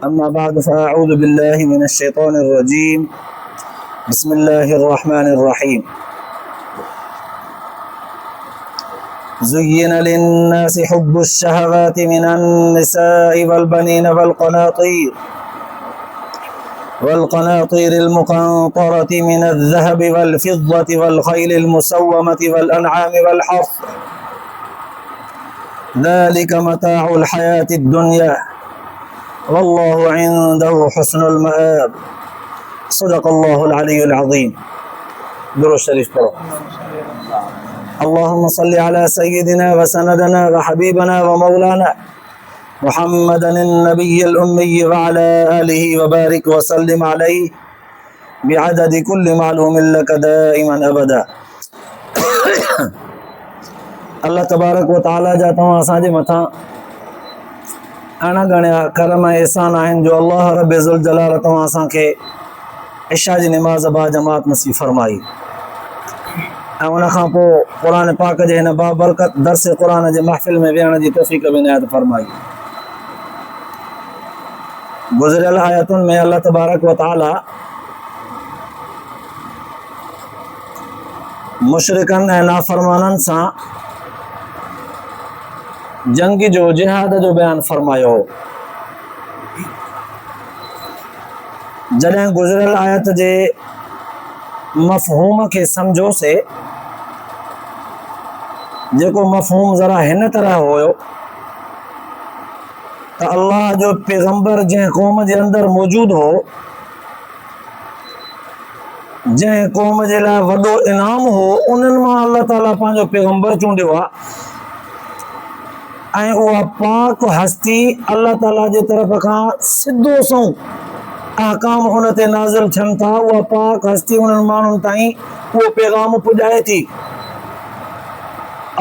अम्मा बाद फ़अऊज़ु बिल्लाहि मिनश्शैतानिर्रजीम बिस्मिल्लाहिर्रहमानिर्रहीम ज़ुय्यिना लिन्नासि हुब्बुश्शहवाति मिनन्निसाइ वल्बनीना वल्क़नातीरिल मुक़ंतरति मिनज़्ज़हबि वल्फ़िद्दति वल्ख़ैलिल मुसव्वमति वल्अनआमि वल्हर्थ ज़ालिका मताउल हयातिद दुनिया वल्लाहु इंदहु हुस्नुल मआब। सदक़ल्लाहुल अलियुल अज़ीम। दुरूद शरीफ पढ़ो। अल्लाहुम्मा सल्लि अला सय्यिदिना व सनदना व हबीबना व मौलाना मुहम्मदन नबिय्यिल उम्मी व अला आलिहि व बारिक व सल्लिम अलैहि बिअददि कुल्लि मालूमिन लक दाइमन अबदा। अल्लाह तबारक व तआला जा तव्हां असांजे मथां अणगणिया करम ऐं एहसान आहिनि जो अल्लाह रब ज़ुल जलाल तव्हां असांखे इशा जी निमाज़ बा जमात नसीब फरमाई ऐं उन खां पोइ क़ुर पाक जे हिन बाबरकत दर्स क़ुर जे महफ़िल में विहण जी तौफ़ीक़ बि इनायत फरमाई। गुज़िरियल आयतुनि में अल्लाह तबारक व तआला मुशरिकनि ऐं नाफ़रमाननि सां जंगी जो जिहाद जो बयान फरमायो। जॾहिं गुज़िरियल आयत जे मफ़हूम के सम्झोसीं, जेको मफ़हूम ज़रा हिन तरह हुयो त अल्लाह जो पैगंबर जंहिं क़ौम जे अंदरि मौजूद हो, जंहिं क़ौम जे लाइ वॾो इनाम हो, उन्हनि मां अल्लाह ताला पंहिंजो पैगंबर चूंडियो आहे ऐं उहा पाक हस्ती अल्लाह ताला जे तरफ़ खां सिधो सऊं अहकाम हुन ते नाज़िल थियनि था। उहा पाक हस्ती उन्हनि माण्हुनि ताईं उहो पैगाम पुॼाए थी।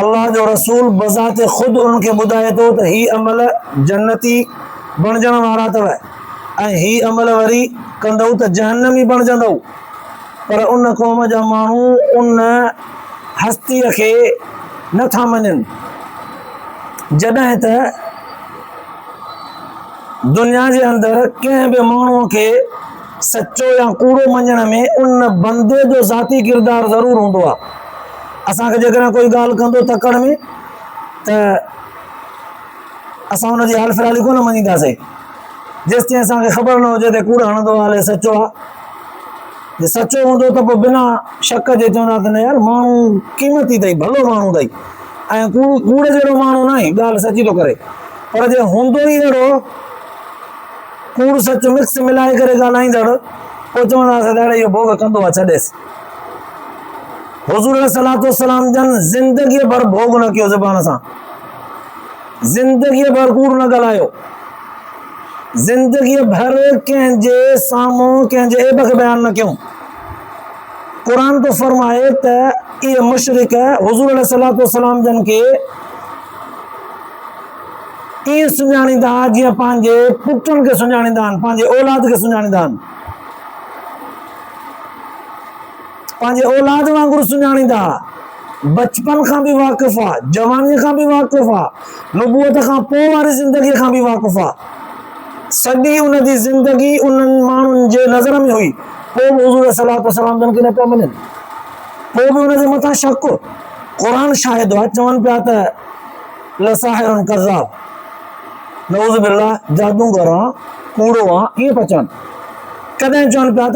अल्लाह जो रसूल बज़ाते ख़ुदि उन्हनि खे ॿुधाए थो त ही अमल जन्नती बणजण वारा अथव ऐं ही अमल वरी कंदव त जहन्नमी बणजंदव। पर उन क़ौम जा माण्हू उन हस्तीअ खे नथा मञनि, जॾहिं त दुनिया जे अंदरि कंहिं बि माण्हूअ खे सचो या कूड़ो मञण में उन बंदे जो ज़ाती किरदारु ज़रूरु हूंदो आहे। असांखे जेकॾहिं कोई ॻाल्हि कंदो तकड़ में त असां हुनजी हाल फ़िलहाली कोन मञींदासीं जेसिताईं असांखे ख़बर न हुजे त कूड़ो हणंदो आहे हले सचो आहे। जे सचो हूंदो त पोइ बिना शक जे चवंदा त न यार माण्हू क़ीमती अथई, भलो माण्हू अथई ऐं कूड़ जहिड़ो माण्हू न आहे, ॻाल्हि सची थो करे। पर जे हूंदो ई अहिड़ो कूड़ सच मिक्स मिलाए करे ॻाल्हाईंदड़, पोइ चवंदासीं ॾाढो इहो भोग कंदो आहे, छॾेसि। हुज़ूर सलातो सलाम जन ज़िंदगीअ भर भोग न कयो, ज़बान सां ज़िंदगीअ भर कूड़ न ॻाल्हायो, ज़िंदगीअ भर कंहिंजे साम्हूं कंहिंजे ऐब खे बयान न कयूं। क़ुर तो फरमाए त इहे मुशरिक हुज़ूर सलातो सलाम जन खे ईअं सुञाणींदा जीअं पंहिंजे पुटनि खे सुञाणींदा आहिनि, पंहिंजे औलाद खे सुञाणींदा आहिनि, पंहिंजे औलाद वांगुरु सुञाणींदा। बचपन खां बि वाक़िफ़ आहे, जवानीअ खां बि वाक़िफ़ आहे, नबूअत खां पोइ वारी ज़िंदगीअ खां बि वाक़िफ़ आहे। सॼी उनजी ज़िंदगी उन्हनि माण्हुनि जे नज़र में हुई, पोइ बि हुज़ूर सलातो सलाम जन खे न पिया मञनि, पोइ बि उनजे मथां शक। क़ुर शाहिद आहे, चवनि पिया त लसाहिरुन कज़्ज़ाब, नऊज़ बिल्लाह, जादूगर आहे, कूड़ो आहे, ईअं पिया चवनि। कॾहिं चवनि पिया त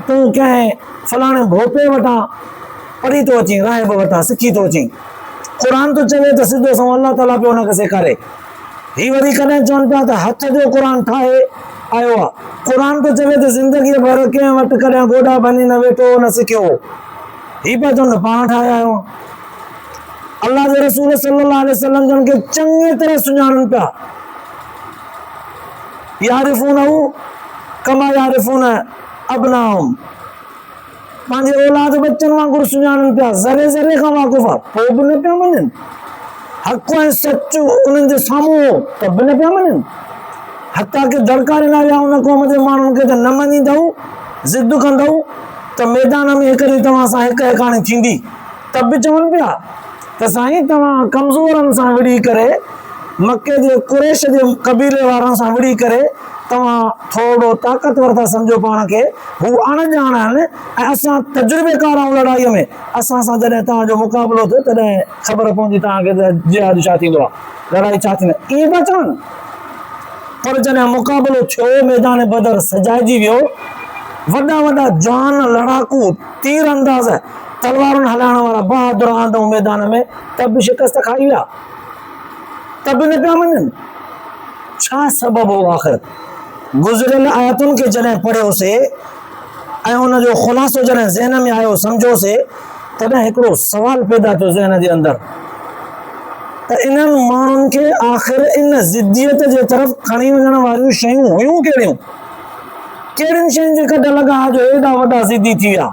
तूं कंहिं फलाणे भोपे वटां पढ़ी थो अचीं, राहिब वटां सिखी थो अचीं। क़ुर तो चवे त सिधो सऊं अल्लाह ताला पियो हुनखे सेखारे। ही वरी कॾहिं चवनि पिया त हथ जो क़ुर ठाहे आयो आहे। क़ुर तो चवे त ज़िंदगीअ भर कंहिं वटि कॾहिं गोॾा बनी न वेठो, न सिखियो। ही पिया चवनि पाण ठाहे आयो आहे। अल्लाह जे रसूल सल्लल्लाहु अलैहि वसल्लम जन खे चङी तरह सुञाणनि पिया। यारिफूनहु कमा यारिफून अबनाहुम, पंहिंजे औलाद बच्चनि वांगुरु सुञाणनि पिया, ज़रे ज़रे खां वाक़िफ़ आहे, पोइ बि न पिया मञनि। हक़ ऐं सच उन्हनि जे साम्हूं हो त बि न पिया मञनि। हता की दड़कारींदा विया उन क़ौम जे माण्हुनि खे त न मञींदव, ज़िद कंदव त मैदान में हिकिड़ी तव्हां सां हिक हिकाणी थींदी। त बि चवनि पिया त साईं तव्हां कमज़ोरनि सां विड़ी करे मके जे कुरैश जे कबीले वारनि सां विड़ी करे तव्हां थोरो ताक़तवर था सम्झो पाण खे, हू अणॼाण आहिनि ऐं असां तजुर्बेकार आहियूं लड़ाईअ में। असां सां जॾहिं तव्हांजो मुक़ाबिलो थियो तॾहिं ख़बर पवंदी तव्हांखे त जिहाद छा थींदो आहे, लड़ाई छा थींदी आहे, इहे पिया चवनि। पर जॾहिं मुक़ाबिलो थियो, मैदान बदर सजाइजी वियो, वॾा वॾा जवान लड़ाकू तीर अंदाज़ तलवारुनि हलाइण वारा बहादुर आंदऊं मैदान में, त बि शिकस्त खाई विया, त बि न पिया मञनि। छा सबबु हो आख़िर? गुज़िरियल आयतुनि खे जॾहिं पढ़ियोसीं ऐं उनजो ख़ुलासो जॾहिं ज़हन में आयो, सम्झोसीं, तॾहिं हिकिड़ो सुवाल पैदा थियो ज़हन जे अंदरि त इन्हनि माण्हुनि खे आख़िर इन ज़िद्दियत जे तरफ़ खणी वञण वारियूं शयूं हुयूं कहिड़ियूं? कहिड़ियुनि शयुनि जी कढ लॻा जो एॾा वॾा ज़िद्दी थी विया?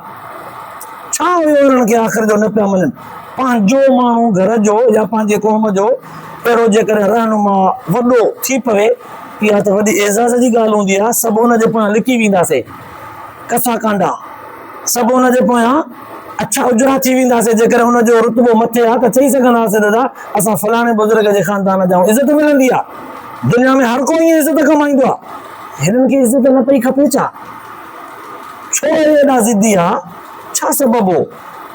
छा हुयो उन्हनि खे आख़िर जो न पिया मञनि? पंहिंजो माण्हू घर जो या पंहिंजे क़ौम जो अहिड़ो जेकॾहिं रहनुमा वॾो थी पवे, इहा त वॾी एज़ाज़ जी ॻाल्हि हूंदी आहे। सभु हुनजे पोयां लिकी वेंदासीं, कसा कांडा सभु हुनजे पोयां अच्छा उजरा थी वेंदासीं। जेकॾहिं हुनजो रुतबो मथे आहे त चई सघंदासीं दादा असां फलाणे बुज़ुर्ग जे ख़ानदान जा आहियूं। इज़त मिलंदी आहे, दुनिया में हर कोई इज़त कमाईंदो आहे। हिननि खे इज़त न पई खपे छा? छो एॾा ज़िद्दी आहे? छा सबबु हो?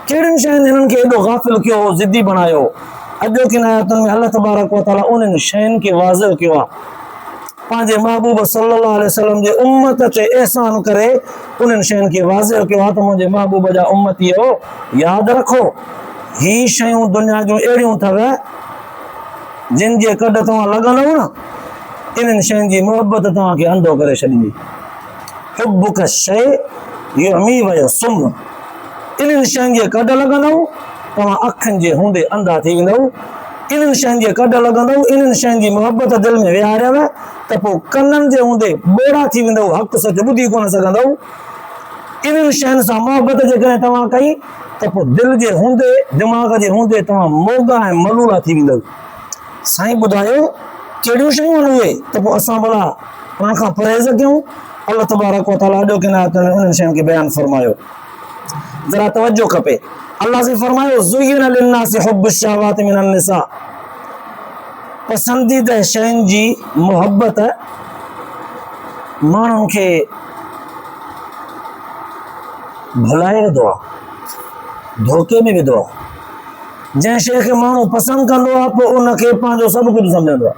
कहिड़ियुनि शयुनि हिननि खे एॾो गाफ़िल कयो, ज़िद्दी बणायो? अॼोकिन आयतुनि में अल्लाह तबारक व तआला उन्हनि शयुनि खे वाज़िह कयो आहे। पंहिंजे महबूब सल्लल्लाहु अलैहि वसल्लम जे उम्मत ते एहसान करे उन्हनि शयुनि खे वाज़िह कयो आहे त मुंहिंजे महबूब जा उम्मतीओ, यादि रखो ही शयूं दुनिया जूं अहिड़ियूं अथव जिन जे कॾ तव्हां लॻंदव न, इन्हनि शयुनि जी मोहबत तव्हांखे अंधो करे छॾींदी। हुब्बुक शै युमी व यसुम, इन्हनि शयुनि जे कॾ लॻंदव तव्हां अखियुनि जे हूंदे अंधा थी वेंदव। इन्हनि शयुनि जे कॾ लॻंदव, इन्हनि शयुनि जी मोहबत दिलि में विहारियव त पोइ कननि जे हूंदे ॿोड़ा थी वेंदव, हक़ सच ॿुधी कोन सघंदव। इन्हनि शयुनि सां मोहबत जेकॾहिं तव्हां कई त पोइ दिलि जे हूंदे, दिमाग़ जे हूंदे तव्हां मोगा ऐं मलूला थी वेंदव। साईं ॿुधायो कहिड़ियूं शयूं आहिनि उहे त पोइ असां भला उन खां परहेज़ कयूं? अल्लाह तबारक व तआला अॼोकिन आयतुनि में उन्हनि शयुनि खे बयानु फरमायो। ज़रा तवजो खपे। अल्लाह से फरमायो ज़ुय्यिना लिन्नासि हुब्बुश शहवाति मिनन निसा, पसंदीदा शयुनि जी मोहबत माण्हुनि खे भुलाए विधो आहे, धोखे में विधो आहे। जंहिं शइ खे माण्हू पसंदि कंदो आहे पोइ उनखे पंहिंजो सभु कुझु सम्झंदो आहे,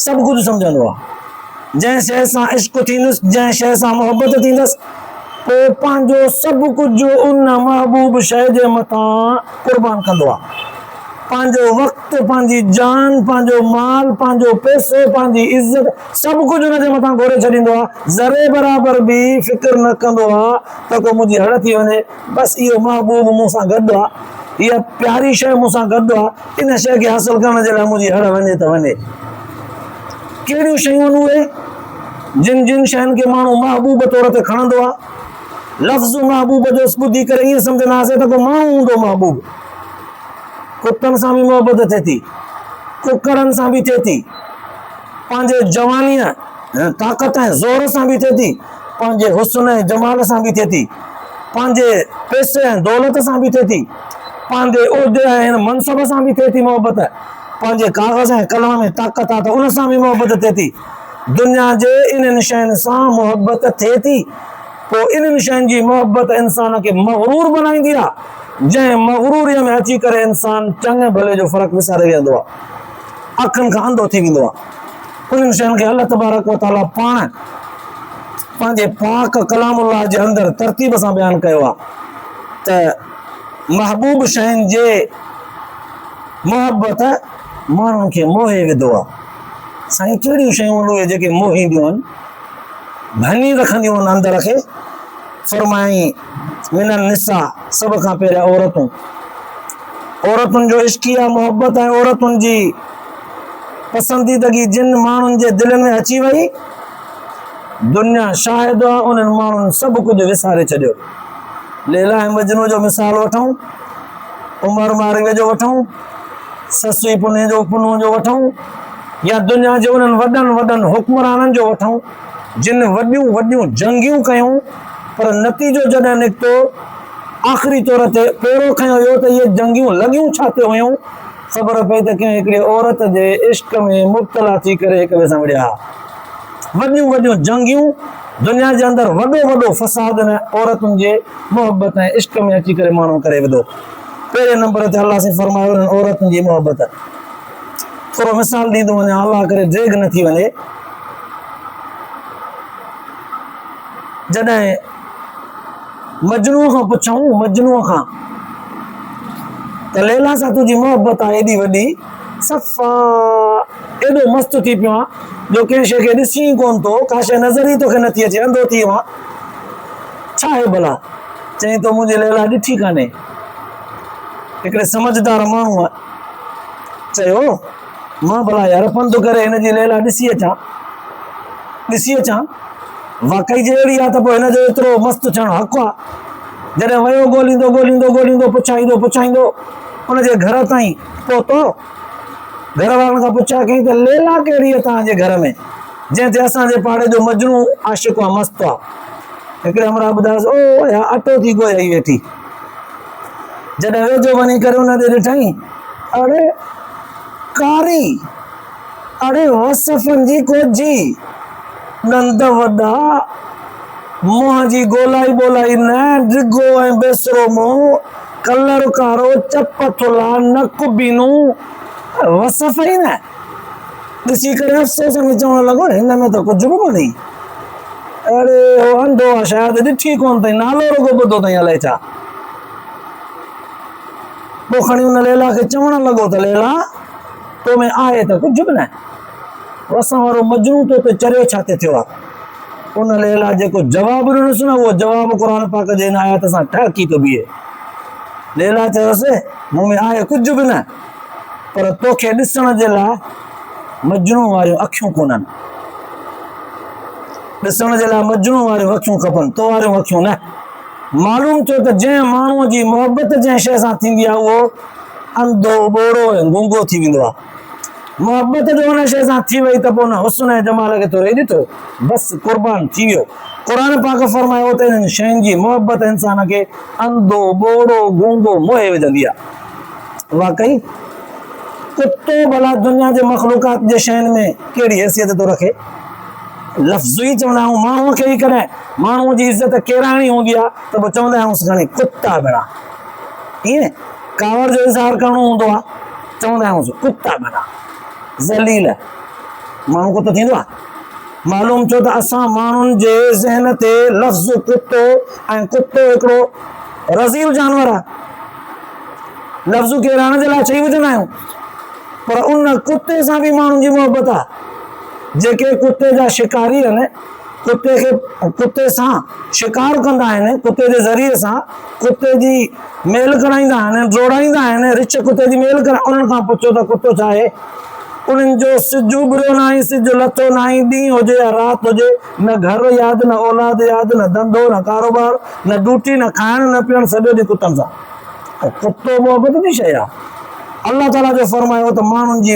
सभु कुझु सम्झंदो आहे। जंहिं शइ सां इश्क थींदुसि, जंहिं शइ सां मोहबत थींदसि, पोइ पंहिंजो सभु कुझु उन महबूब शइ जे मथां क़ुर्बान कंदो आहे। पंहिंजो वक़्तु, पंहिंजी जान, पंहिंजो माल, पंहिंजो पैसो, पंहिंजी इज़त, सभु कुझु हुनजे मथां घोरे छॾींदो आहे। ज़रे बराबर बि फ़िक्र न कंदो आहे त को मुंहिंजी हड़ थी वञे, बसि इहो महबूब मूं सां गॾु आहे, इहा प्यारी शइ मूं सां गॾु आहे, इन शइ खे हासिलु करण जे लाइ मुंहिंजी हड़ वञे त वञे। कहिड़ियूं शयूं आहिनि उहे जिन शयुनि खे माण्हू महबूब तौर ते खणंदो आहे? लफ़्ज़ महबूब जो ॿुधी करे ईअं सम्झंदासीं त को माण्हू हूंदो महबूब। कुतनि सां बि मोहबत थिए थी, कुकड़नि सां बि थिए थी, पंहिंजे जवानीअ ताक़त ऐं ज़ोर सां बि थिए थी, पंहिंजे हुस्न ऐं जमाल सां बि थिए थी, पंहिंजे पैसे ऐं दौलत सां बि थिए थी, पंहिंजे उहिदे ऐं मनसब सां बि थिए थी मोहबत, पंहिंजे काग़ज़ ऐं कलम में ताक़त आहे त उन सां बि मोहबत थिए थी। दुनिया जे इन्हनि शयुनि सां मोहबत थिए थी, पोइ इन्हनि शयुनि जी मोहबत इंसान खे मग़रूर बनाईंदी आहे, जंहिं मग़रूरीअ में अची करे इंसान चङे भले जो फ़र्क़ु विसारे वेंदो आहे, अखियुनि खां अंधो थी वेंदो आहे। उन्हनि शयुनि खे अल्लाह तबारक व तआला पाण पंहिंजे पाक कलामुल्लाह जे अंदरि तरतीब सां बयानु कयो आहे त महबूब शयुनि जे मोहबत माण्हुनि खे मोहे विधो आहे। साईं कहिड़ियूं शयूं उहे जेके मोहींदियूं आहिनि, भञी रखंदियूं आहिनि अंदर खे? फरमाई मिनन निसा, सभ खां पहिरियां औरतूं, औरतुनि जो इश्क़ आहे, मोहबत ऐं औरतुनि जी पसंदीदगी जिन माण्हुनि जे दिलनि में अची वई, दुनिया शाहिद आहे उन्हनि माण्हुनि सभु कुझु विसारे छॾियो। लैला ऐं मजनू जो मिसाल वठूं, उमर मारिवे जो वठूं, ससुई पुने जो वठूं, या दुनिया जे उन्हनि वॾनि हुक्मराननि जो वठूं जिन वॾियूं जंगियूं कयूं, पर नतीजो जॾहिं निकितो आख़िरी तौर ते पहिरियों खयों हुयो त इहे जंगियूं लॻियूं छा ते हुयूं? ख़बर पई त कंहिं हिकिड़ी औरत जे इश्क में मुब्तला थी करे हिक ॿिए सां विड़िया। वॾियूं वॾियूं जंगियूं दुनिया जे अंदरि वॾो वॾो फसाद न औरतुनि जे मोहबत ऐं इश्क में अची करे माण्हू करे विधो। पहिरें नंबर ते अलाह साईं फरमायो औरतुनि जी मोहबत। थोरो मिसाल ॾींदो वञा, अलाह करे देग न थी वञे। जॾहिं मजनूअ खां पुछऊं, मजनूअ खां त लैला सां तुंहिंजी मोहबत आहे एॾी वॾी, सफ़ा एॾो मस्तु थी पियो आहे जो कंहिं शइ खे ॾिसी कोन थो, का शइ नज़र ई तोखे नथी अचे, अंधो थी वियो आहे, छा आहे भला? चई तो मुंहिंजी लैला ॾिठी कान्हे। हिकिड़े समझदार माण्हूअ चयो मां भला यार पंधु करे हिनजी लैला ॾिसी अचां, वाकई जे अहिड़ी आहे त पोइ हिनजो एतिरो मस्तु थियणु हक़ु आहे। जॾहिं वियो ॻोल्हींदो ॻोल्हींदो ॻोल्हींदो पुछाईंदो पुछाईंदो हुनजे घर ताईं पहुतो, घर वारनि खां पुछा कई त लैला कहिड़ी आहे तव्हांजे घर में जंहिं ते असांजे पाड़े जो मजनू आशिक़ आहे, मस्तु आहे। हिकिड़े हमरा ॿुधायोसि ओ या अटो थी ॻोल्ही वेठी। जॾहिं वेझो वञी करे हुन ते ॾिठई, अड़े कारी, अड़े वसफ़नि जी कोजी, ॾंद वॾा, मुंहं जी गोलाई बोलाई न, डिघो ऐं बेसरो मुंहुं, कलर कारो, चप थुला, नक बीनू, वसफ़ ई न। ॾिसी करे अफ़सोस में चवणु लॻो हिन में त कुझु बि कोन्हे। अड़े हो अंधो आहे, शायदि ॾिठी कोन अथई, नालो रुगो ॿुधो अथई अलाए छा। पोइ खणी हुन लैला खे चवणु लॻो त लैला तो में आहे त कुझु बि न, असां वारो मजनू तो ते चरियो छा ते थियो आहे। उन लैला जेको जवाबु ॾिनोसि न, उहो जवाबु क़ुर पाक जे हिन आयत सां ठहकी थो बीहे। लैला चयोसि मूं में आहे कुझु बि न, पर तोखे ॾिसण जे लाइ मजनू वारियूं अखियूं कोन्हनि, ॾिसण जे लाइ मजनू वारियूं अखियूं खपनि, तो वारियूं अखियूं न। मालूम थियो त जंहिं माण्हूअ जी मोहबत जंहिं शइ सां थींदी आहे उहो अंधो ॿोड़ो ऐं गूंगो थी वेंदो आहे। मोहबत जो हुन शइ सां थी वई त पोइ हुन हुस्न ऐं जमाल खे थोरे ॾिठो, बसि कुर्बान थी वियो। क़ुर पाक फरमायो त हिननि शयुनि जी मोहबत इंसान खे अंधो ॿोड़ो गूंगो मोहे विझंदी आहे। वाकई कुतो भला दुनिया जे मख़लूक़ात जे शयुनि में कहिड़ी हैसियत थो रखे। लफ़्ज़ ई चवंदा आहियूं माण्हूअ खे ई कॾहिं माण्हूअ जी इज़त केराइणी हूंदी आहे त पोइ चवंदा आहियूं घणी कुता बणा, ईअं कावड़ जो इज़हार करिणो हूंदो आहे चवंदा आहियूं कुता बणा, ज़लील माण्हू कुतो थींदो आहे। मालूम थियो त असां माण्हुनि जे ज़हन ते लफ़्ज़ कुतो ऐं कुतो हिकिड़ो रज़ील जानवर आहे, लफ़्ज़ केराइण जे लाइ चई विझंदा आहियूं, पर उन कुते सां बि माण्हुनि जी मोहबत आहे। जेके कुते जा शिकारी आहिनि, कुते सां शिकार कंदा आहिनि, कुते जे ज़रिए सां कुते जी मेल कराईंदा आहिनि, जोड़ाईंदा आहिनि, रिछ कुते जी मेल करा, उन्हनि खां पुछो त कुतो छा आहे। उन्हनि जो सिज उभरियो न आहे, सिज लथो न आहे, ॾींहुं हुजे या राति हुजे, न घर यादि, न औलाद यादि, न धंधो, न कारोबार, न ड्यूटी, न खाइणु न पीअणु, सॼो ॾींहुं कुतनि सां। कुतो मोहबत जी शइ आहे। अलाह ताला जो फरमायो त माण्हुनि जी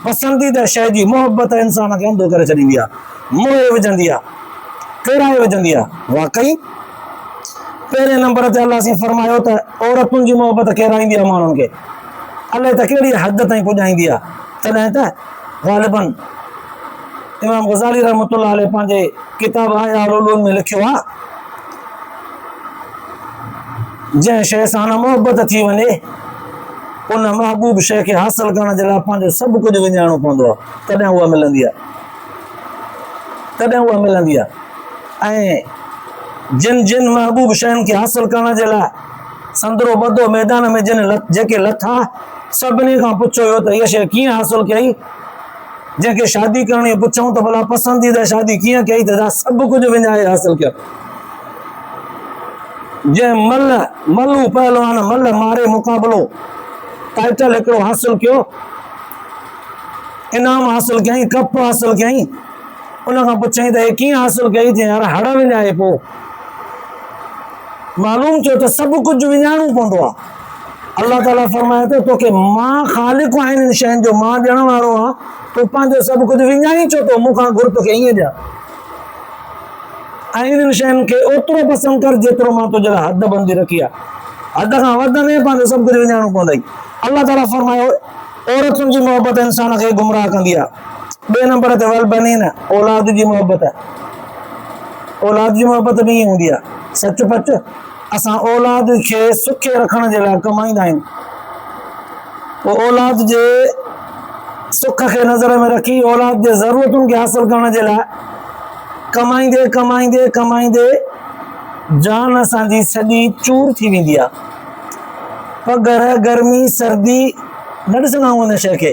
पसंदीदा शइ जी मोहबत इंसान खे अंधो करे छॾींदी आहे, मोहे विझंदी आहे, फेराए विझंदी आहे। वाकई पहिरें नंबर ते अलाह साईं फरमायो त औरतुनि जी मोहबत केराईंदी आहे माण्हुनि खे, अलाए त कहिड़ी हद ताईं पुॼाईंदी आहे। तॾहिं त ग़ालिबन इमाम ग़ज़ाली रहमतुल्लाह अलैह पंहिंजे किताब आयाल उलूम में लिखियो आहे, जंहिं शइ सां न मोहबत थी वञे उन महबूब शइ खे हासिल करण जे लाइ पंहिंजो सभु कुझु विञाइणो पवंदो आहे, तॾहिं उहा मिलंदी आहे, तॾहिं उहा मिलंदी आहे। ऐं जिन महबूब शयुनि खे हासिल करण जे लाइ संदरो ॿधो मैदान में जेके लथा, सभिनी खां पुछो वियो त इहा शइ कीअं हासिल कई। जंहिंखे शादी करणी पुछूं त भला पसंदीदा शादी कीअं कई, त सभु कुझु विञाए हासिल कयो। जंहिं मलू पहलवान मल मारे मुक़ाबिलो टाइटल हिकिड़ो हासिल कयो, इनाम हासिल कयईं, कप हासिल कयईं, उनखां पुछईं त हे कीअं हासिल कई, चई यार हड़ विञाए पोइ। मालूम थियो त सभु कुझु विञाइणो पवंदो आहे। अल्लाह ताला फरमाए थो तोखे मां ख़ालिक़ आहिनि इन शयुनि जो, मां ॾियण वारो आहियां, तूं पंहिंजो सभु कुझु विञाई छो थो, मूंखां घुर तोखे ईअं ॾियां। ऐं इन्हनि शयुनि खे ओतिरो पसंदि कर जेतिरो मां तुंहिंजे लाइ हद बंदी रखी आहे। हद खां वधि में पंहिंजो सभु कुझु विञाइणो पवंदई। अल्लाह ताला फरमायो औरतुनि जी मोहबत इंसान खे गुमराह कंदी आहे। ॿिए नंबर ते वल बनीन औलाद जी मोहबत आहे। औलाद जी मोहबत बि ईअं हूंदी आहे। सच पच असां औलाद खे सुखे रखण जे लाइ कमाईंदा आहियूं, पोइ औलाद जे सुख खे नज़र में रखी औलाद जे ज़रूरतुनि खे हासिल करण जे लाइ कमाईंदे कमाईंदे कमाईंदे जान असांजी सॼी चूर थी वेंदी आहे। पघर गर्मी सर्दी न ॾिसंदा आहियूं हुन शइ खे,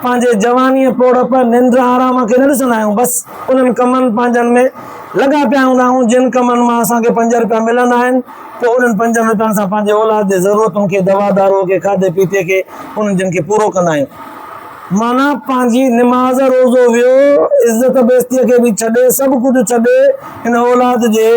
पंहिंजे जवानीअ पोड़प निंड आराम खे न ॾिसंदा आहियूं, बसि उन्हनि कमनि पंहिंजनि में लॻा पिया हूंदा आहियूं जिन कमनि मां असांखे 5 रुपया मिलंदा आहिनि। पोइ उन्हनि 5 रुपयनि सां पंहिंजे औलाद जे ज़रूरतुनि खे, दवा दारू खे, खाधे पीते खे उन्हनि जिन खे पूरो कंदा आहियूं। माना पंहिंजी निमाज़ रोज़ो वियो, इज़त बेइज़तीअ खे बि छॾे, सभु कुझु छॾे, हिन औलाद जे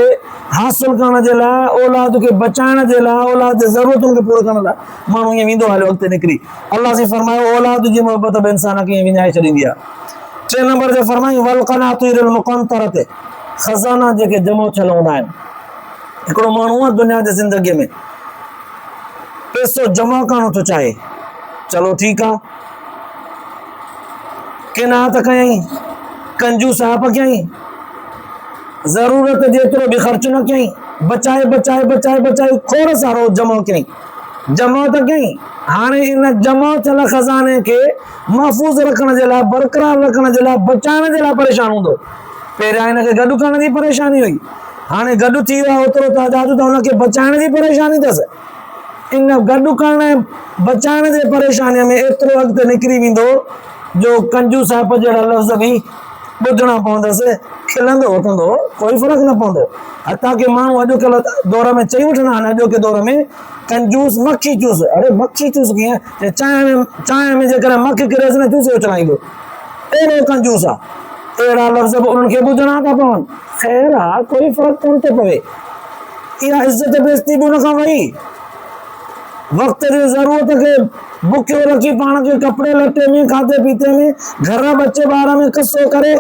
हासिल करण जे लाइ, औलाद खे बचाइण जे लाइ, औलाद जे ज़रूरतुनि खे पूरो करण लाइ माण्हू ईअं वेंदो हलियो अॻिते निकिरी। अल्लाह से फरमायो औलाद जी मोहबत बि इंसान खे ईअं विञाए छॾींदी आहे। 3 नंबर ते फरमायूं वल क़नातीरुल मुक़ंतरत, खज़ाना जेके जमो थियल हूंदा आहिनि। हिकिड़ो माण्हू आहे दुनिया जी ज़िंदगीअ में पैसो जमा करणो थो चाहे, चलो ठीकु आहे, किनात कयईं, कंजूस आप कयईं, ज़रूरत जेतिरो बि ख़र्च न कयईं, बचाए बचाए बचाए बचाए खोड़ सारो जमा कयईं, जमा त कयईं। हाणे इन जमा थियल खज़ाने खे महफ़ूज़ रखण जे लाइ, बरक़रार रखण जे लाइ, बचाइण जे लाइ परेशान हूंदो। पहिरियां हिनखे गॾु करण जी परेशानी हुई, हाणे गॾु थी वियो आहे ओतिरो तइदाद त हुनखे बचाइण जी परेशानी अथसि। इन गॾु करण ऐं बचाइण जे परेशानीअ में एतिरो अॻिते निकिरी वेंदो जो कंजूस साहिब जहिड़ा लफ़्ज़ बि ॿुधणा पवंदसि, खिलंदो वठंदो, कोई फ़र्क़ु न पवंदो। हथा की माण्हू अॼुकल्ह दौर में चई वठंदा आहिनि, अॼोके दौर में कंजूस मक्खी चूस। अरे मक्खी चूस कीअं? चांहि में जेकॾहिं मक्खी किरेसि न चूसे विचड़ाईंदो, अहिड़ो कंजूस आहे। अहिड़ा लफ़्ज़ बि उन्हनि खे ॿुधणा था पवनि। ख़ैर आहे, कोई फ़र्क़ु कोन थो पवे। इहा इज़त बेइज़ती बि हुन खां वई। वक़्त जी ज़रूरत खे बुकियो रखी पाण खे कपिड़े लटे में, खाधे पीते में, घर बचे ॿार में कसो करे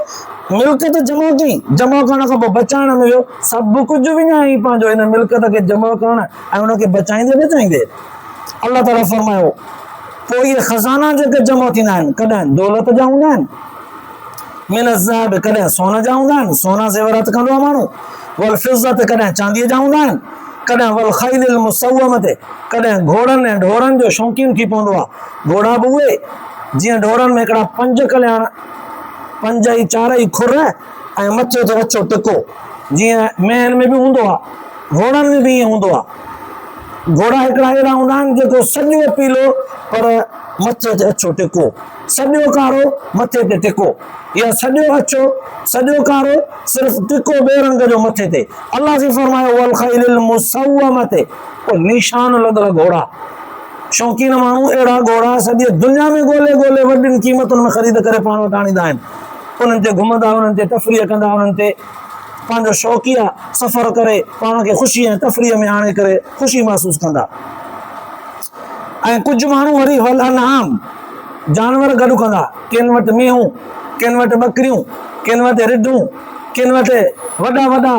मिल्कत जमा कई, जमा करण खां पोइ बचाइण में वियो, सभु कुझु विञाई पंहिंजो हिन मिल्कत खे जमा करण ऐं हुनखे बचाईंदे बचाईंदे। अल्लाह ताला फरमायो पोइ इहे खज़ाना जेके जमा थींदा आहिनि, कॾहिं दौलत जा हूंदा आहिनि, मिन ज़हब, कॾहिं सोन जा हूंदा आहिनि, सोना ज़ेवरात कंदो आहे माण्हू, वल फिज़्ज़त, कॾहिं चांदीअ जा हूंदा आहिनि, कॾहिं वल ख़ैलिल मुसव्वमत, कॾहिं घोड़नि ऐं ढोरनि जो शौक़ीन थी पवंदो आहे। घोड़ा बि उहे जीअं ढोरनि में हिकिड़ा 5 कल्याण, 5 ई 4 ई खुर ऐं मथे ते अछो टिको, जीअं मेहन में बि हूंदो आहे, घोड़नि में बि ईअं हूंदो आहे। घोड़ा हिकिड़ा अहिड़ा हूंदा आहिनि जेको सॼो पीलो पर मथे ते अछो टिको, सॼो कारो मथे ते टिको, या सॼो अछो सॼो कारो सिर्फ़ु टिको ॿिए रंग जो मथे ते। अल्लाह जी फरमायो वल ख़ैलिल मुसव्वमत, निशान लॻल घोड़ा। शौक़ीन माण्हू अहिड़ा घोड़ा सॼी दुनिया में ॻोल्हे ॻोल्हे वॾियुनि क़ीमतुनि में ख़रीद करे पाण वटि आणींदा आहिनि। उन्हनि ते घुमंदा, उन्हनि ते तफ़रीह कंदा, उन्हनि ते पंहिंजो शौक़िया सफ़र करे पाण खे ख़ुशी ऐं तफ़रीह में आणे करे ख़ुशी महसूसु कंदा। ऐं कुझु माण्हू वरी वल अनआम, जानवर गॾु कंदा, किन वटि मेहूं, किन वटि ॿकरियूं, किन वटि रिढूं, किन वटि वॾा वॾा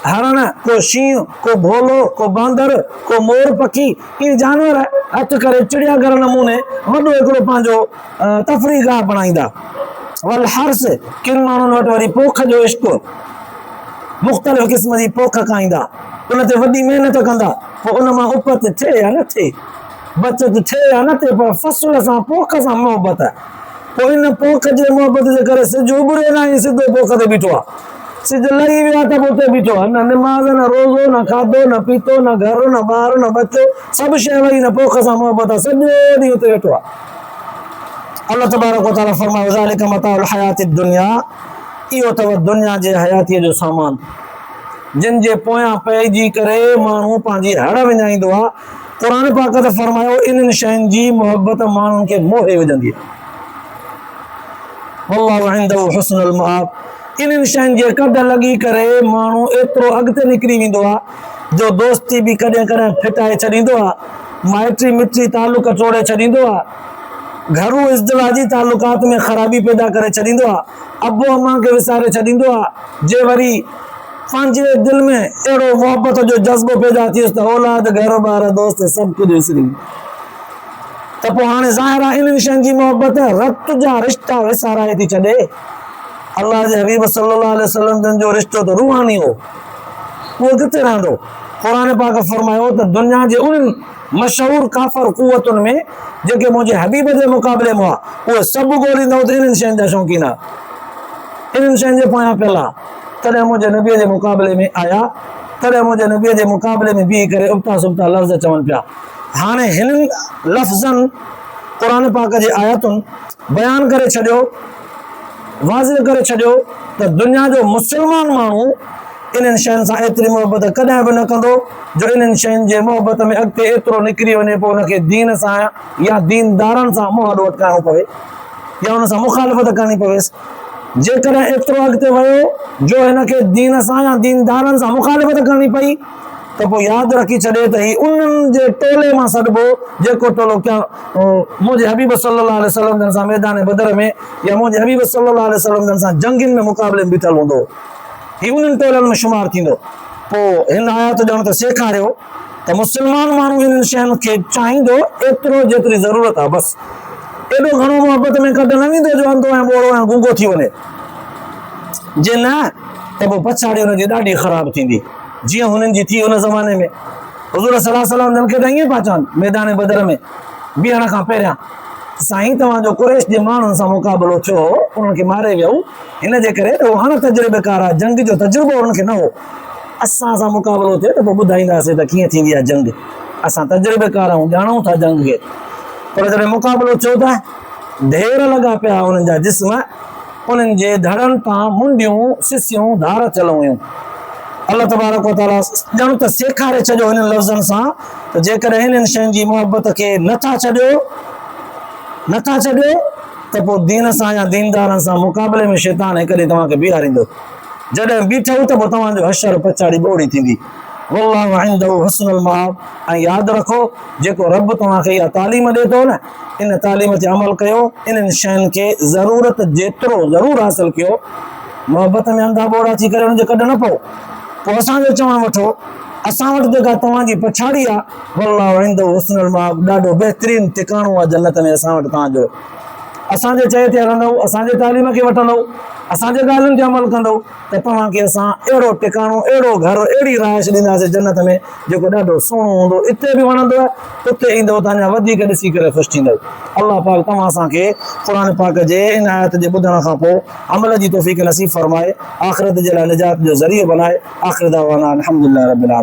हरण, को शींहुं, को भोलो, को बांदर, को मोर पखी, इहे जानवर हथ करे चिड़ियाघर नमूने वॾो हिकिड़ो पंहिंजो तफ़रीह गाह बणाईंदा। वल हर्स, किन माण्हुनि वटि वरी पोख जो इश्क, मुख़्तलिफ़ क़िस्म जी पोख खाईंदा, उन ते वॾी महिनत कंदा, पोइ उन मां उपत थिए या न थिए, बचत थिए या न थिए, पर फ़सुल सां पोख सां मोहबत आहे। पोइ इन पोख जे मोहबत जे करे सिजु उभरे न आई, सिधो पोख ते बीठो आहे, सिजु लही वियो आहे त पोइ उते बीठो आहे, न निमाज़, न रोज़ो, न खाधो, न पीतो, न घर, न ॿार, न बचो, सभु शइ वई न पोख सां मोहबत आहे, सॼो ॾींहुं उते वेठो आहे। अल्लाह तबारक व तआला फरमायो ज़ालिक मताउल हयातिद दुनिया, इहो अथव दुनिया जे हयातीअ जो सामान, जिन जे पोयां पइजी करे माण्हू पंहिंजी हड़ विञाईंदो आहे। क़ुरान पाक त फरमायो इन्हनि शयुनि जी मोहबत माण्हुनि खे मोहे विझंदी आहे। वल्लाहु इंदहु हुस्नुल मआब, इन्हनि शयुनि जे कढ लॻी करे माण्हू एतिरो अॻिते निकिरी वेंदो आहे जो दोस्ती बि कॾहिं कॾहिं फिटाए छॾींदो आहे, माइटी मिटी तालुक तोड़े छॾींदो आहे, घरू इज़्दिवाजी तालुकात में ख़राबी पैदा करे छॾींदो आहे, अबो अम्मा खे विसारे छॾींदो आहे। जे वरी पंहिंजे दिलि में अहिड़ो मोहबत जो जज़्बो पैदा थियुसि त औलाद, घर ॿार, दोस्त सभु कुझु विसरी, त पोइ हाणे ज़ाहिर आहे इन्हनि शयुनि जी मोहबत रत जा रिश्ता विसाराए थी छॾे। अल्लाह जे हबीब सल्लल्लाहु अलैहि वसल्लम जन जो रिश्तो त रूहानी हो, उहो किथे रहंदो? क़ुरान पाक फरमायो त दुनिया जे उन्हनि मशहूर काफ़र कुवतुनि में जेके मुंहिंजे हबीब जे मुक़ाबले में हुआ, उहे सभु ॻोल्हींदो त इन्हनि शयुनि जा शौक़ीन आहे, इन्हनि शयुनि जे पोयां पियल आहे। तॾहिं मुंहिंजे नबीअ जे मुक़ाबले में आया, तॾहिं मुंहिंजे नबीअ जे मुक़ाबले में बीह करे उबता सुबता लफ़्ज़ चवनि पिया। हाणे हिननि लफ़्ज़नि क़ुरान पाक जे आयतुनि बयानु करे छॾियो, वाज़िह करे छॾियो त दुनिया जो मुस्लमान माण्हू इन्हनि शयुनि सां एतिरी मोहबत कॾहिं बि न कंदो जो इन्हनि शयुनि जे मोहबत में अॻिते एतिरो निकिरी वञे पोइ हुनखे दीन सां या दीनदारनि सां मुंहुं ॾोट करिणो पवे या हुन सां मुखालिफ़त करणी पवेसि। जेकॾहिं एतिरो अॻिते वियो जो हिनखे दीन सां या दीनदारनि सां मुखालिफ़त करणी पई त पोइ यादि रखी छॾे त ही उन्हनि जे टोले मां सॾिबो जेको टोलो क्या मुंहिंजे हबीब सल्लल्लाहु अलैहि वसल्लम जन सां मैदान बदर में या मुंहिंजे हबीब सल्लल्लाहु अलैहि वसल्लम जन सां जंगियुनि में मुक़ाबले में बीठल हूंदो, ही उन्हनि टोलनि में शुमार थींदो। पोइ हिन आयत ॼण त सेखारियो त मुस्लमान माण्हू हिननि शयुनि खे चाहींदो एतिरो जेतिरी ज़रूरत आहे, बसि एॾो घणो मोहबत में कढ न वेंदो जो अंधो ऐं ॿोड़ो ऐं गूंगो थी वञे, जे न त पोइ पछाड़ी हुनजी ॾाढी ख़राबु थींदी, जीअं हुननि जी थी हुन ज़माने में। हुज़ूर सल्लल्लाहु अलैहि वसल्लम जन खे त ईअं पिया चवनि मैदान बदर में बीहण खां पहिरियां, साईं तव्हांजो कुरैश जे माण्हुनि सां मुक़ाबिलो थियो, उन्हनि खे मारे वियो, हिन जे करे त उहो हाणे तजुर्बेकार आहे, जंग जो तजुर्बो उन्हनि खे न हो। असां सां मुक़ाबिलो थिए त पोइ ॿुधाईंदासीं त कीअं थींदी आहे जंग, असां तजुर्बेकार आहियूं, ॼाणूं था जंग खे। पर जॾहिं मुक़ाबिलो थियो त ढेर लॻा पिया उन्हनि जा जिस्म, उन्हनि जे धड़नि तां मुंडियूं सिसियूं धार थियल हुयूं। अल्लाह तबारक व तआला ॼण त सेखारे छॾियो हिननि लफ़्ज़नि सां त जेकॾहिं हिननि शयुनि जी मोहबत खे नथा छॾियो त पोइ दीन सां या दीनदारनि सां मुक़ाबले में शैतान हिकु ॾींहुं तव्हांखे बीहारींदो। जॾहिं बीठो त पोइ तव्हांजो हशर पछाड़ी ॿोड़ी थींदी। वल्लाहु इंदहु हुस्नुल मआब। ऐं यादि रखो जेको रब तव्हांखे इहा तालीम ॾिए थो न, इन तालीम ते अमल कयो, इन्हनि शयुनि खे ज़रूरत जेतिरो ज़रूरु हासिलु कयो, मोहबत में अंधा ॿोड़ा थी करे हुनजे कढ न पओ। पोइ असांजो चवणु वठो, असां वटि जेका तव्हांजी पछाड़ी आहे, वल्लाहु इंदहु हुस्नुल मआब, ॾाढो बहितरीनु टिकाणो आहे जन्नत में असां वटि तव्हांजो। असांजे चए ते हलंदव, असांजे तालीम खे वठंदव, असांजे ॻाल्हियुनि ते अमल कंदव त तव्हांखे असां अहिड़ो टिकाणो, अहिड़ो घर, अहिड़ी रहाइश ॾींदासीं जन्नत में जेको ॾाढो सुहिणो हूंदो, इते बि वणंदव, उते ईंदव त अञा वधीक ॾिसी करे ख़ुशि थींदव। अल्लाह पाक तव्हां असांखे क़ुरान पाक जे इन आयत जे ॿुधण खां पोइ अमल जी तौफ़ीक़ नसीब फरमाए, आख़िरत जे लाइ निजात जो ज़रियो बनाए। आख़िर दावाना अल्हम्दुलिल्लाहि रब्बिल आलमीन।